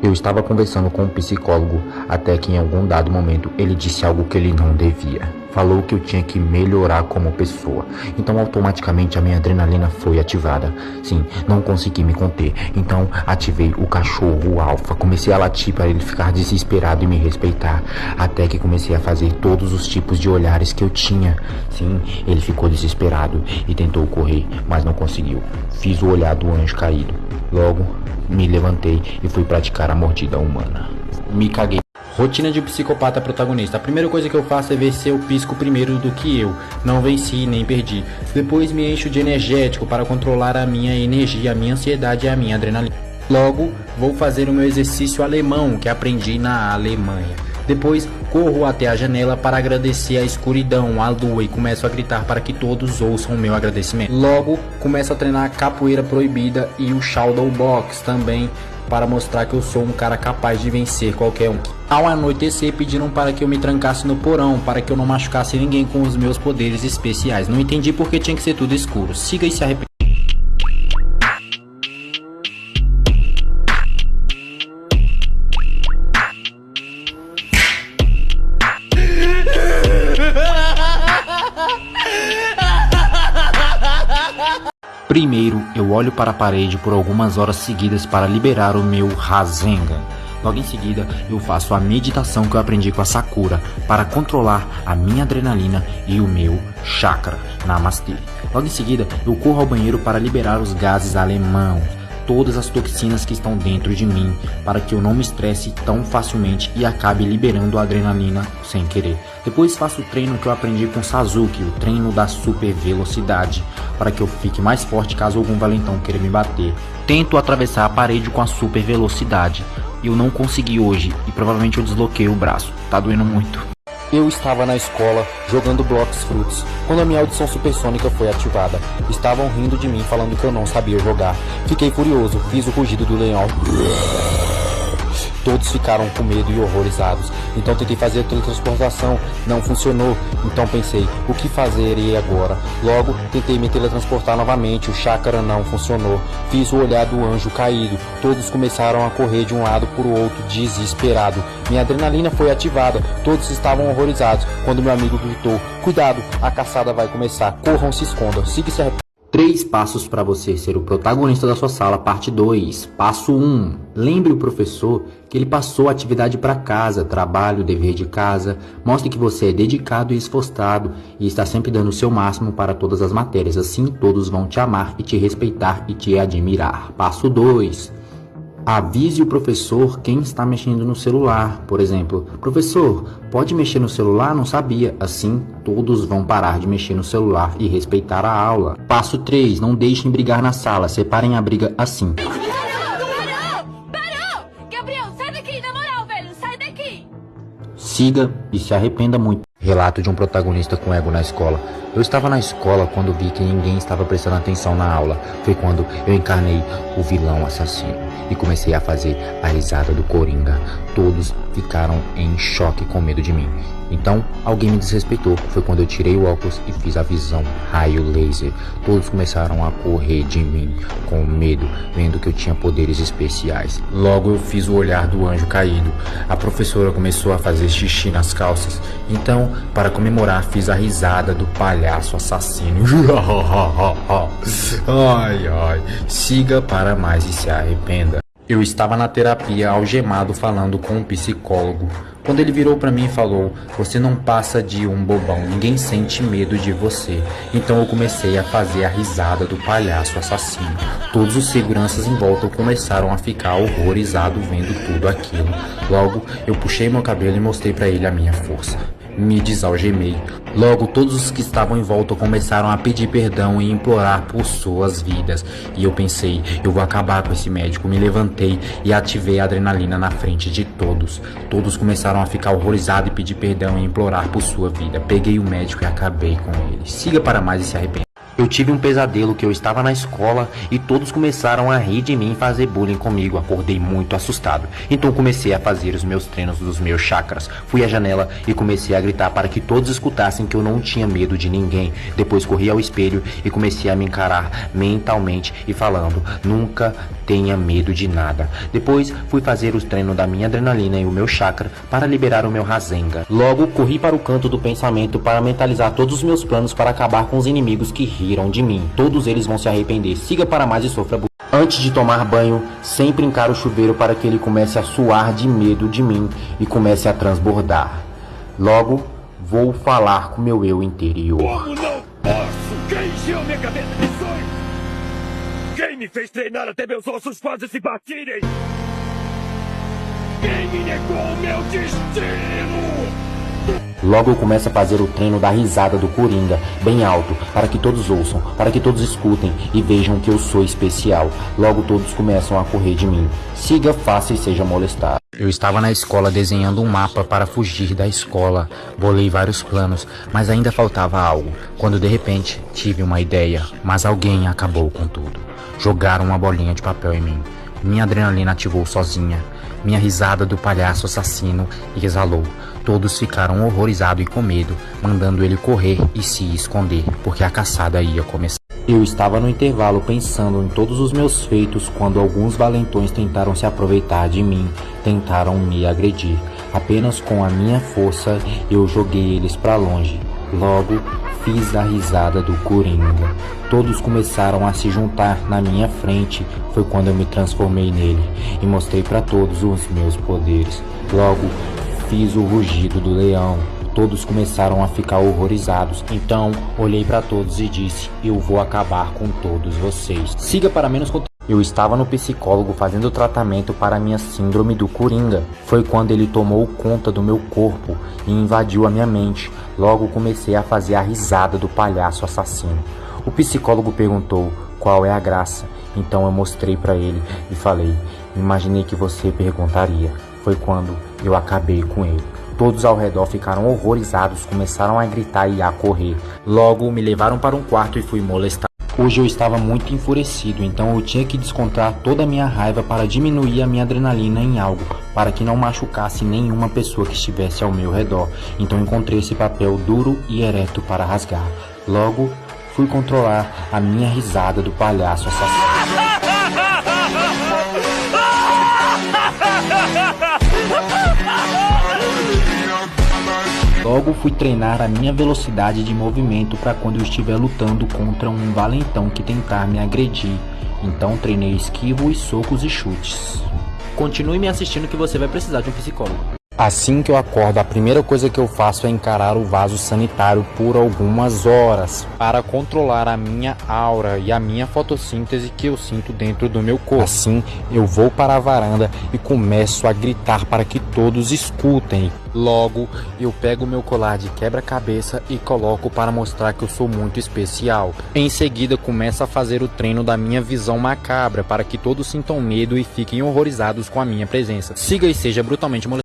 Eu estava conversando com um psicólogo até que em algum dado momento ele disse algo que ele não devia. Falou que eu tinha que melhorar como pessoa. Então automaticamente a minha adrenalina foi ativada. Sim, não consegui me conter. Então ativei o cachorro alfa. Comecei a latir para ele ficar desesperado e me respeitar. Até que comecei a fazer todos os tipos de olhares que eu tinha. Sim, ele ficou desesperado e tentou correr, mas não conseguiu. Fiz o olhar do anjo caído. Logo, me levantei e fui praticar a mordida humana. Me caguei. Rotina de psicopata protagonista. A primeira coisa que eu faço é ver se eu pisco primeiro do que eu. Não venci nem perdi. Depois me encho de energético para controlar a minha energia, a minha ansiedade e a minha adrenalina. Logo, vou fazer o meu exercício alemão que aprendi na Alemanha. Depois, corro até a janela para agradecer a escuridão, a lua e começo a gritar para que todos ouçam o meu agradecimento. Logo, começo a treinar a capoeira proibida e o shadow box também, para mostrar que eu sou um cara capaz de vencer qualquer um. Ao anoitecer, pediram para que eu me trancasse no porão, para que eu não machucasse ninguém com os meus poderes especiais. Não entendi porque tinha que ser tudo escuro. Siga e se arrependa. Primeiro, eu olho para a parede por algumas horas seguidas para liberar o meu Rasengan. Logo em seguida, eu faço a meditação que eu aprendi com a Sakura para controlar a minha adrenalina e o meu chakra. Namastê. Logo em seguida, eu corro ao banheiro para liberar os gases alemãos, todas as toxinas que estão dentro de mim, para que eu não me estresse tão facilmente e acabe liberando a adrenalina sem querer. Depois faço o treino que eu aprendi com Sasuke, o treino da super velocidade, para que eu fique mais forte caso algum valentão queira me bater. Tento atravessar a parede com a super velocidade. Eu não consegui hoje e provavelmente eu desloquei o braço. Tá doendo muito. Eu estava na escola jogando Blox Fruits quando a minha audição supersônica foi ativada. Estavam rindo de mim falando que eu não sabia jogar. Fiquei furioso, fiz o rugido do leão. Todos ficaram com medo e horrorizados. Então tentei fazer a teletransportação, não funcionou. Então pensei, o que fazer agora? Logo tentei me teletransportar novamente, o chakra não funcionou. Fiz o olhar do anjo caído. Todos começaram a correr de um lado para o outro desesperado. Minha adrenalina foi ativada, todos estavam horrorizados quando meu amigo gritou: cuidado, a caçada vai começar, corram, se escondam, siga e se arrependam. 3 passos para você ser o protagonista da sua sala, parte 2. Passo 1. Lembre o professor que ele passou a atividade para casa, trabalho, dever de casa. Mostre que você é dedicado e esforçado e está sempre dando o seu máximo para todas as matérias. Assim todos vão te amar e te respeitar e te admirar. Passo 2. Avise o professor quem está mexendo no celular. Por exemplo, professor, pode mexer no celular? Não sabia. Assim, todos vão parar de mexer no celular e respeitar a aula. Passo 3. Não deixem brigar na sala. Separem a briga assim. Parou! Gabriel, sai daqui, na moral, velho, sai daqui! Siga e se arrependa muito. Relato de um protagonista com ego na escola. Eu estava na escola quando vi que ninguém estava prestando atenção na aula. Foi quando eu encarnei o vilão assassino e comecei a fazer a risada do Coringa. Todos ficaram em choque com medo de mim. Então alguém me desrespeitou. Foi quando eu tirei o óculos e fiz a visão raio laser. Todos começaram a correr de mim com medo, vendo que eu tinha poderes especiais. Logo eu fiz o olhar do anjo caído. A professora começou a fazer xixi nas calças. Então, para comemorar, fiz a risada do palhaço assassino. Ai, ai. Siga para mais e se arrependa. Eu estava na terapia algemado falando com um psicólogo. Quando ele virou para mim e falou: você não passa de um bobão, ninguém sente medo de você. Então eu comecei a fazer a risada do palhaço assassino. Todos os seguranças em volta começaram a ficar horrorizados vendo tudo aquilo. Logo eu puxei meu cabelo e mostrei para ele a minha força. Me desalgemei. Logo todos os que estavam em volta começaram a pedir perdão e implorar por suas vidas. E eu pensei, eu vou acabar com esse médico. Me levantei e ativei a adrenalina na frente de todos. Todos começaram a ficar horrorizados e pedir perdão e implorar por sua vida. Peguei o médico e acabei com ele. Siga para mais e se arrependa. Eu tive um pesadelo que eu estava na escola e todos começaram a rir de mim e fazer bullying comigo. Acordei muito assustado. Então comecei a fazer os meus treinos dos meus chakras. Fui à janela e comecei a gritar para que todos escutassem que eu não tinha medo de ninguém. Depois corri ao espelho e comecei a me encarar mentalmente e falando: nunca tenha medo de nada. Depois fui fazer os treinos da minha adrenalina e o meu chakra para liberar o meu Rasengan. Logo corri para o canto do pensamento para mentalizar todos os meus planos para acabar com os inimigos que riram de mim. Todos eles vão se arrepender. Siga para mais e sofra. Antes de tomar banho, sempre encaro o chuveiro para que ele comece a suar de medo de mim e comece a transbordar. Logo vou falar com meu eu interior. Como não posso? Quem encheu minha cabeça de sonhos? Quem me fez treinar até meus ossos quase se batirem? Quem me negou meu destino? Logo eu começo a fazer o treino da risada do Coringa, bem alto, para que todos ouçam, para que todos escutem e vejam que eu sou especial. Logo todos começam a correr de mim. Siga, faça e seja molestado. Eu estava na escola desenhando um mapa para fugir da escola. Bolei vários planos, mas ainda faltava algo. Quando de repente tive uma ideia, mas alguém acabou com tudo. Jogaram uma bolinha de papel em mim. Minha adrenalina ativou sozinha. Minha risada do palhaço assassino exalou. Todos ficaram horrorizados e com medo, mandando ele correr e se esconder, porque a caçada ia começar. Eu estava no intervalo pensando em todos os meus feitos quando alguns valentões tentaram se aproveitar de mim, tentaram me agredir. Apenas com a minha força eu joguei eles para longe. Logo fiz a risada do Coringa. Todos começaram a se juntar na minha frente. Foi quando eu me transformei nele e mostrei para todos os meus poderes. Logo fiz o rugido do leão. Todos começaram a ficar horrorizados. Então olhei para todos e disse: eu vou acabar com todos vocês. Siga para menos conteúdo. Eu estava no psicólogo fazendo tratamento para minha síndrome do Coringa. Foi quando ele tomou conta do meu corpo e invadiu a minha mente. Logo comecei a fazer a risada do palhaço assassino. O psicólogo perguntou qual é a graça. Então eu mostrei para ele e falei: imaginei que você perguntaria. Foi quando eu acabei com ele. Todos ao redor ficaram horrorizados, começaram a gritar e a correr. Logo me levaram para um quarto e fui molestado. Hoje eu estava muito enfurecido, então eu tinha que descontar toda a minha raiva para diminuir a minha adrenalina em algo, para que não machucasse nenhuma pessoa que estivesse ao meu redor. Então encontrei esse papel duro e ereto para rasgar. Logo fui controlar a minha risada do palhaço assassino. Logo fui treinar a minha velocidade de movimento para quando eu estiver lutando contra um valentão que tentar me agredir. Então treinei esquivo e socos e chutes. Continue me assistindo que você vai precisar de um psicólogo. Assim que eu acordo, a primeira coisa que eu faço é encarar o vaso sanitário por algumas horas para controlar a minha aura e a minha fotossíntese que eu sinto dentro do meu corpo. Assim, eu vou para a varanda e começo a gritar para que todos escutem. Logo, eu pego meu colar de quebra-cabeça e coloco para mostrar que eu sou muito especial. Em seguida, começo a fazer o treino da minha visão macabra para que todos sintam medo e fiquem horrorizados com a minha presença. Siga e seja brutalmente molestado.